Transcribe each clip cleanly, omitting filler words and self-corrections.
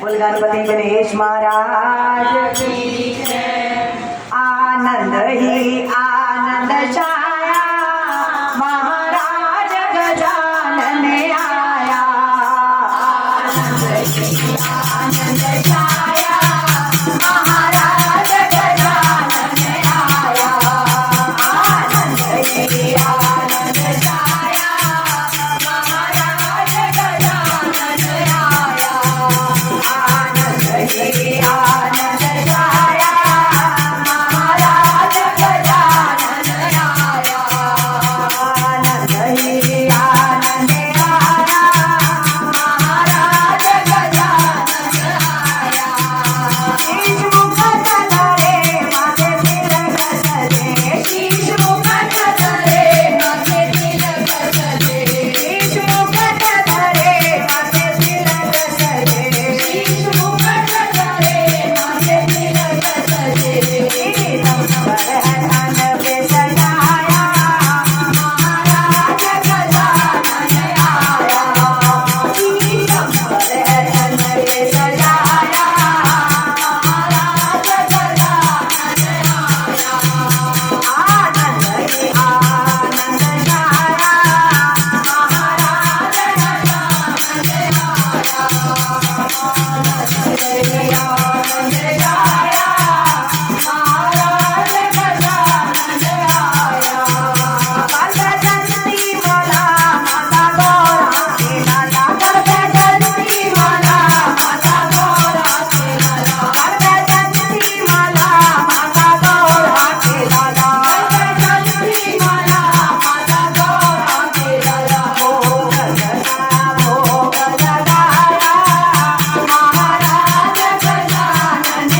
बोल गणपती गणेश महाराज की जय। आनंद ही आनंद छाया महाराज गजानन आया। आनंद ही आनंद छाया महाराज गजानन आया। आनंद ही आनंद छाया महाराज गजानन आया। आनंद ही आनंद छाया महाराज गजानन आया। आनंद ही आनंद आया महाराज गजानन आया। शीश मुखट धरे माथे तिलक सजे। शीश मुखट धरे माथे तिलक सजे। शीश मुखट धरे माथे तिलक सजे। शीश मुखट धरे माथे तिलक सजे। संवर तन पे सजाया महाराज गजानन आया। संवर तन पे सजाया महाराज गजानन आया। आनंद ही आनंद छाया महाराज गजानन आया। आनंद ही आनंद छाया महाराज गजानन आया। कर्दजंती मला माता गौरा केला। कर्दजंती मला माता गौरा केला। कर्दजंती मला माता गौरा केला। कर्दजंती मला माता गौरा केला। भोग लगाया महाराज गजानन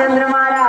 चंद्रमाला